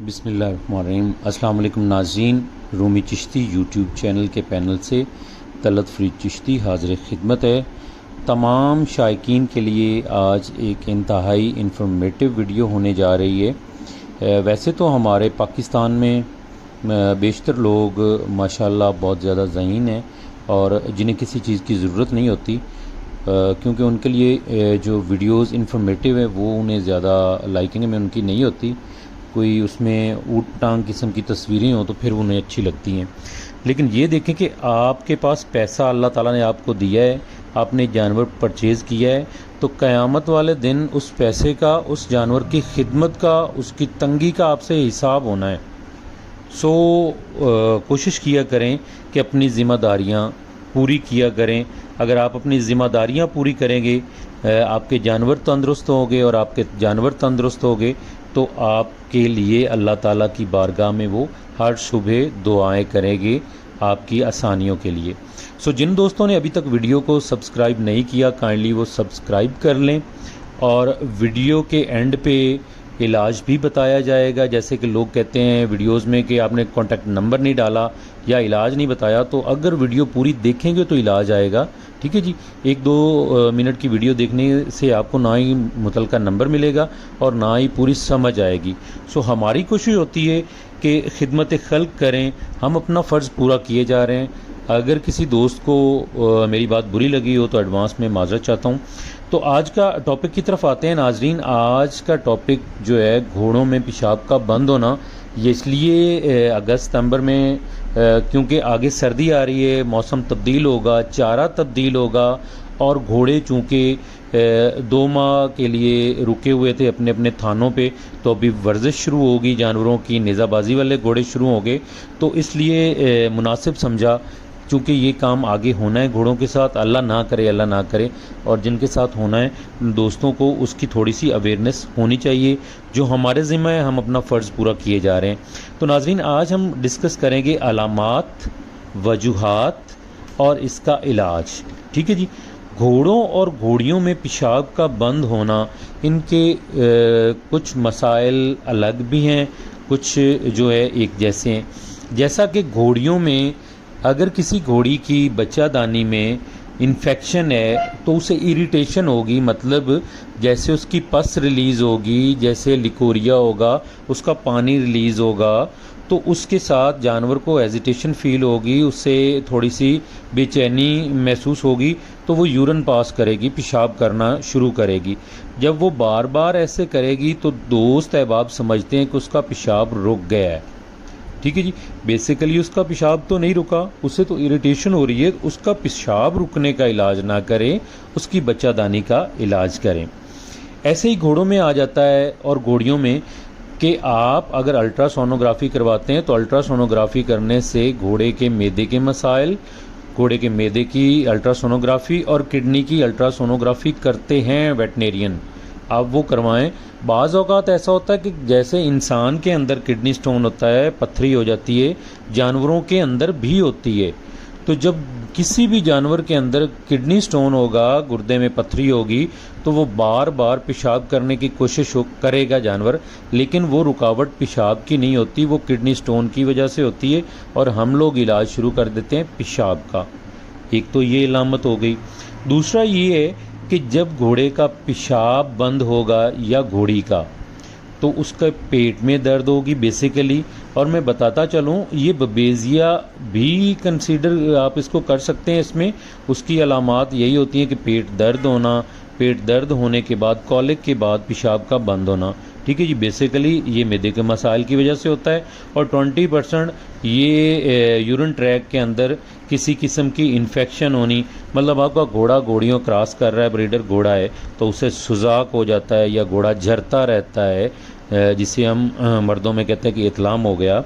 बिस्मिल्लाहिर्रहमानिर्रहीम। अस्सलाम वालेकुम नाज़रीन, रूमी चिश्ती यूट्यूब चैनल के पैनल से तलत फ़रीद चिश्ती हाज़िर खिदमत है। तमाम शायकीन के लिए आज एक इंतहाई इंफॉर्मेटिव वीडियो होने जा रही है। वैसे तो हमारे पाकिस्तान में बेशतर लोग माशाल्लाह बहुत ज़्यादा ज़हीन हैं और जिन्हें किसी चीज़ की ज़रूरत नहीं होती, क्योंकि उनके लिए जो वीडियोस इंफॉर्मेटिव है वो उन्हें ज़्यादा लाइकिंग में उनकी नहीं होती। कोई उसमें ऊट टांग किस्म की तस्वीरें हों तो फिर उन्हें अच्छी लगती हैं। लेकिन ये देखें कि आपके पास पैसा अल्लाह ताला ने आपको दिया है, आपने जानवर परचेज़ किया है, तो क़यामत वाले दिन उस पैसे का, उस जानवर की खिदमत का, उसकी तंगी का आपसे हिसाब होना है। कोशिश किया करें कि अपनी ज़िम्मेदारियाँ पूरी किया करें। अगर आप अपनी ज़िम्मेदारियाँ पूरी करेंगे, आपके जानवर तंदुरुस्त होंगे और आपके जानवर तंदुरुस्त होंगे तो आपके लिए अल्लाह ताला की बारगाह में वो हर सुबह दुआएं करेंगे आपकी आसानियों के लिए। जिन दोस्तों ने अभी तक वीडियो को सब्सक्राइब नहीं किया, काइंडली वो सब्सक्राइब कर लें। और वीडियो के एंड पे इलाज भी बताया जाएगा। जैसे कि लोग कहते हैं वीडियोस में कि आपने कॉन्टैक्ट नंबर नहीं डाला या इलाज नहीं बताया, तो अगर वीडियो पूरी देखेंगे तो इलाज आएगा। ठीक है जी, 1-2 मिनट की वीडियो देखने से आपको ना ही मुतलका नंबर मिलेगा और ना ही पूरी समझ आएगी। हमारी कोशिश होती है कि खिदमत खल्क करें, हम अपना फ़र्ज़ पूरा किए जा रहे हैं। अगर किसी दोस्त को मेरी बात बुरी लगी हो तो एडवांस में माज़रत चाहता हूँ। तो आज का टॉपिक की तरफ आते हैं नाजरीन। आज का टॉपिक जो है घोड़ों में पेशाब का बंद होना। ये इसलिए अगस्त सितंबर में क्योंकि आगे सर्दी आ रही है, मौसम तब्दील होगा, चारा तब्दील होगा और घोड़े चूँकि 2 माह के लिए रुके हुए थे अपने अपने थानों पे, तो अभी वर्जिश शुरू होगी, जानवरों की नेज़ाबाजी वाले घोड़े शुरू होंगे। तो इसलिए मुनासिब समझा, चूँकि ये काम आगे होना है घोड़ों के साथ, अल्लाह ना करे, और जिनके साथ होना है दोस्तों को उसकी थोड़ी सी अवेयरनेस होनी चाहिए। जो हमारे ज़िम्मा है, हम अपना फ़र्ज़ पूरा किए जा रहे हैं। तो नाज़रीन, आज हम डिस्कस करेंगे अलामात, वजूहात और इसका इलाज। ठीक है जी। घोड़ों और घोड़ियों में पेशाब का बंद होना, इनके कुछ मसाइल अलग भी हैं, कुछ जो है एक जैसे हैं। जैसा कि घोड़ियों में अगर किसी घोड़ी की बच्चादानी में इन्फेक्शन है तो उसे इरिटेशन होगी, मतलब जैसे उसकी पस रिलीज़ होगी, जैसे लिकोरिया होगा, उसका पानी रिलीज़ होगा, तो उसके साथ जानवर को एजिटेशन फील होगी, उससे थोड़ी सी बेचैनी महसूस होगी, तो वो यूरिन पास करेगी, पेशाब करना शुरू करेगी। जब वो बार बार ऐसे करेगी तो दोस्त अहबाब समझते हैं कि उसका पेशाब रुक गया है। ठीक है जी। बेसिकली उसका पेशाब तो नहीं रुका, उससे तो इरिटेशन हो रही है। उसका पेशाब रुकने का इलाज ना करें, उसकी बच्चादानी का इलाज करें। ऐसे ही घोड़ों में आ जाता है और घोड़ियों में कि आप अगर अल्ट्रासोनोग्राफी करवाते हैं तो अल्ट्रासोनोग्राफी करने से घोड़े के मैदे के मसाइल, घोड़े के मैदे की अल्ट्रासोनोग्राफी और किडनी की अल्ट्रासोनोग्राफी करते हैं वेटनेरियन, आप वो करवाएं। बाज़ औक़ात ऐसा होता है कि जैसे इंसान के अंदर किडनी स्टोन होता है, पथरी हो जाती है, जानवरों के अंदर भी होती है। तो जब किसी भी जानवर के अंदर किडनी स्टोन होगा, गुर्दे में पथरी होगी, तो वो बार बार पेशाब करने की कोशिश करेगा जानवर, लेकिन वो रुकावट पेशाब की नहीं होती, वो किडनी स्टोन की वजह से होती है और हम लोग इलाज शुरू कर देते हैं पेशाब का। एक तो ये इलामत हो गई। दूसरा ये है कि जब घोड़े का पेशाब बंद होगा या घोड़ी का, तो उसका पेट में दर्द होगी बेसिकली। और मैं बताता चलूँ, ये बबेजिया भी कंसीडर आप इसको कर सकते हैं। इसमें उसकी अलामात यही होती हैं कि पेट दर्द होना, पेट दर्द होने के बाद कॉलिक के बाद पेशाब का बंद होना। ठीक है जी। बेसिकली ये मैदे के मसाइल की वजह से होता है और 20% ये यूरिन ट्रैक के अंदर किसी किस्म की इन्फेक्शन होनी, मतलब आपका घोड़ा घोड़ियों क्रॉस कर रहा है, ब्रीडर घोड़ा है, तो उसे सुजाक हो जाता है या घोड़ा झरता रहता है, जिसे हम मर्दों में कहते हैं कि इतलाम हो गया,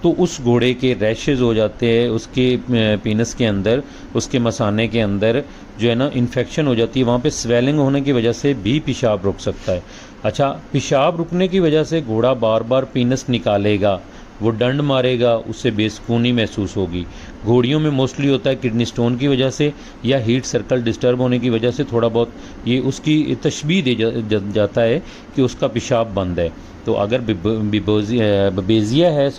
तो उस घोड़े के रैशेज़ हो जाते हैं, उसके पीनस के अंदर, उसके मसाने के अंदर जो है ना इन्फेक्शन हो जाती है, वहाँ पे स्वेलिंग होने की वजह से भी पेशाब रुक सकता है। अच्छा, पेशाब रुकने की वजह से घोड़ा बार बार पीनस निकालेगा, वो डंड मारेगा, उससे बेसुकूनी महसूस होगी। घोड़ियों में मोस्टली होता है किडनी स्टोन की वजह से या हीट सर्कल डिस्टर्ब होने की वजह से थोड़ा बहुत ये उसकी तशबीह दे जाता है कि उसका पेशाब बंद है। तो अगर बबेजिया है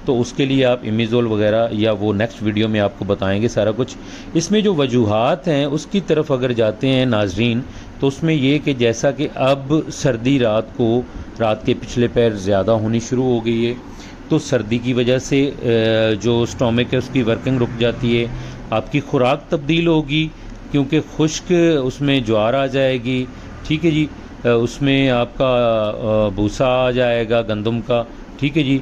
तो उसके लिए आप इमिज़ोल वगैरह या वो नेक्स्ट वीडियो में आपको बताएंगे सारा कुछ। इसमें जो वजूहात हैं उसकी तरफ अगर जाते हैं नाजरीन, तो उसमें ये कि जैसा कि अब सर्दी रात के पिछले पैर ज़्यादा होनी शुरू हो गई है, तो सर्दी की वजह से जो स्टोमक है उसकी वर्किंग रुक जाती है। आपकी खुराक तब्दील होगी क्योंकि खुश्क उसमें ज्वार आ जाएगी, ठीक है जी। उसमें आपका भूसा आ जाएगा गंदम का, ठीक है जी।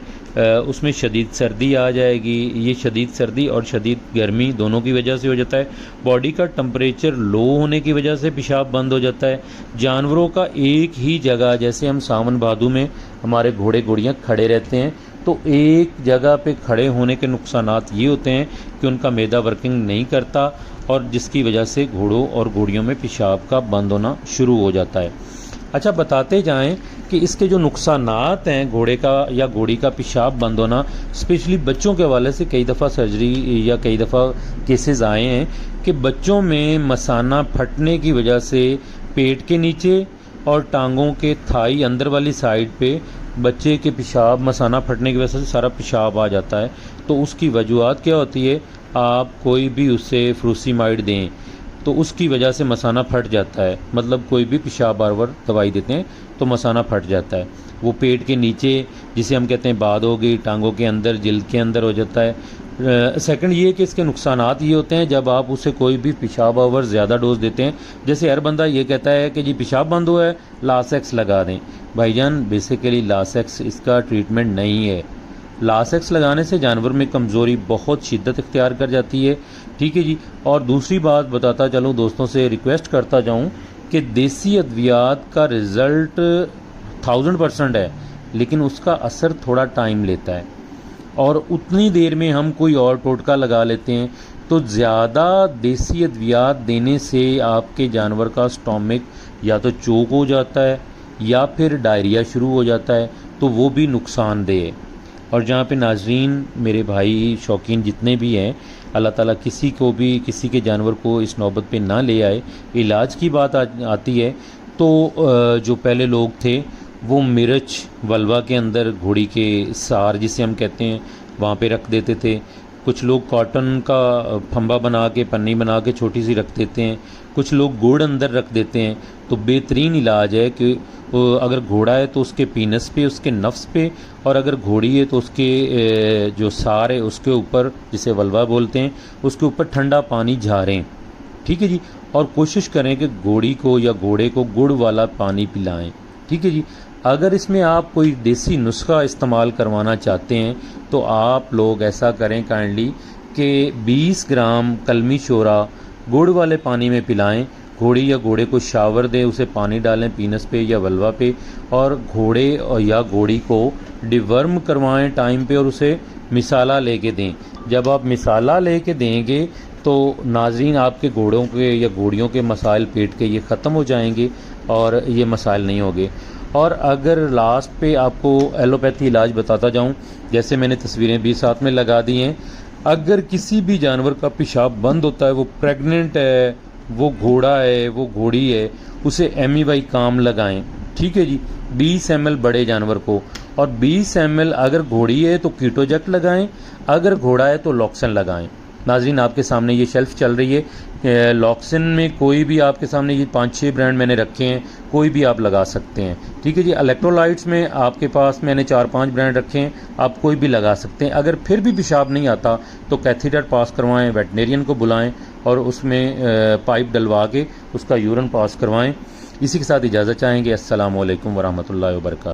उसमें शदीद सर्दी आ जाएगी। ये शदीद सर्दी और शदीद गर्मी दोनों की वजह से हो जाता है। बॉडी का टेम्परेचर लो होने की वजह से पेशाब बंद हो जाता है। जानवरों का एक ही जगह, जैसे हम सावन भादों में हमारे घोड़े घोड़ियाँ खड़े रहते हैं, तो एक जगह पे खड़े होने के नुकसानात ये होते हैं कि उनका मैदा वर्किंग नहीं करता और जिसकी वजह से घोड़ों और घोड़ियों में पेशाब का बंद होना शुरू हो जाता है। अच्छा, बताते जाएं कि इसके जो नुकसानात हैं घोड़े का या घोड़ी का पेशाब बंद होना, स्पेशली बच्चों के हवाले से कई दफ़ा सर्जरी या कई दफ़ा केसेस आए हैं कि बच्चों में मसाना फटने की वजह से पेट के नीचे और टांगों के थाई अंदर वाली साइड पे बच्चे के पेशाब मसाना फटने की वजह से सारा पेशाब आ जाता है। तो उसकी वजूहत क्या होती है, आप कोई भी उसे फ्रूसीमाइड दें तो उसकी वजह से मसाना फट जाता है। मतलब कोई भी पेशाब बार बार दवाई देते हैं तो मसाना फट जाता है। वो पेट के नीचे, जिसे हम कहते हैं बाद हो गई, टांगों के अंदर, जिल्द के अंदर हो जाता है। सेकंड ये कि इसके नुकसानात ये होते हैं जब आप उसे कोई भी पेशाब ओवर ज़्यादा डोज देते हैं। जैसे हर बंदा ये कहता है कि जी पेशाब बंद हुआ है, लासेक्स लगा दें। भाईजान, बेसिकली लासेक्स इसका ट्रीटमेंट नहीं है। लासेक्स लगाने से जानवर में कमज़ोरी बहुत शिद्दत इख्तियार कर जाती है, ठीक है जी। और दूसरी बात बताता चलूँ, दोस्तों से रिक्वेस्ट करता जाऊँ कि देसी अद्वियात का रिज़ल्ट 1000% है, लेकिन उसका असर थोड़ा टाइम लेता है और उतनी देर में हम कोई और टोटका लगा लेते हैं। तो ज़्यादा देसी अद्वियात देने से आपके जानवर का स्टोमक या तो चोक हो जाता है या फिर डायरिया शुरू हो जाता है, तो वो भी नुकसानदेह है। और जहाँ पे नाजरीन मेरे भाई शौकीन जितने भी हैं, अल्लाह ताला किसी के जानवर को इस नौबत पे ना ले आए। इलाज की बात आती है तो जो पहले लोग थे वो मिर्च वलवा के अंदर घोड़ी के सार, जिसे हम कहते हैं, वहाँ पे रख देते थे। कुछ लोग कॉटन का फंबा बना के, पन्नी बना के छोटी सी रख देते हैं। कुछ लोग गुड़ अंदर रख देते हैं। तो बेहतरीन इलाज है कि अगर घोड़ा है तो उसके पीनस पे, उसके नफ्स पे, और अगर घोड़ी है तो उसके जो सार है उसके ऊपर, जिसे वलवा बोलते हैं, उसके ऊपर ठंडा पानी झारें, ठीक है जी। और कोशिश करें कि घोड़ी को या घोड़े को गुड़ वाला पानी पिलाएं, ठीक है जी। अगर इसमें आप कोई देसी नुस्खा इस्तेमाल करवाना चाहते हैं तो आप लोग ऐसा करें काइंडली कि 20 ग्राम कलमी शोरा गुड़ वाले पानी में पिलाएं। घोड़ी या घोड़े को शावर दें, उसे पानी डालें पीनस पे या वलवा पे, और घोड़े या घोड़ी को डिवर्म करवाएं टाइम पे और उसे मिसाला लेके दें। जब आप मिसाला लेके देंगे तो नाजरीन आपके घोड़ों के या घोड़ियों के मसाइल पेट के ये ख़त्म हो जाएंगे और ये मसाइल नहीं होंगे। और अगर लास्ट पे आपको एलोपैथी इलाज बताता जाऊं, जैसे मैंने तस्वीरें भी साथ में लगा दी हैं, अगर किसी भी जानवर का पेशाब बंद होता है, वो प्रेग्नेंट है, वो घोड़ा है, वो घोड़ी है, उसे एमीवाई काम लगाएं, ठीक है जी। 20 ml बड़े जानवर को, और 20 ml अगर घोड़ी है तो कीटोजेक्ट लगाएं, अगर घोड़ा है तो लॉक्सन लगाएं। नाजरीन आपके सामने ये शेल्फ चल रही है, लॉक्सन में कोई भी आपके सामने ये 5-6 ब्रांड मैंने रखे हैं, कोई भी आप लगा सकते हैं, ठीक है जी। इलेक्ट्रोलाइट्स में आपके पास मैंने 4-5 ब्रांड रखे हैं, आप कोई भी लगा सकते हैं। अगर फिर भी पेशाब नहीं आता तो कैथीटर पास करवाएं, वेटनेरियन को बुलाएं और उसमें पाइप डलवा के उसका यूरिन पास करवाएं। इसी के साथ इजाज़त चाहेंगे। अस्सलाम वालेकुम वरहमतुल्लाहि वबरकातुहू।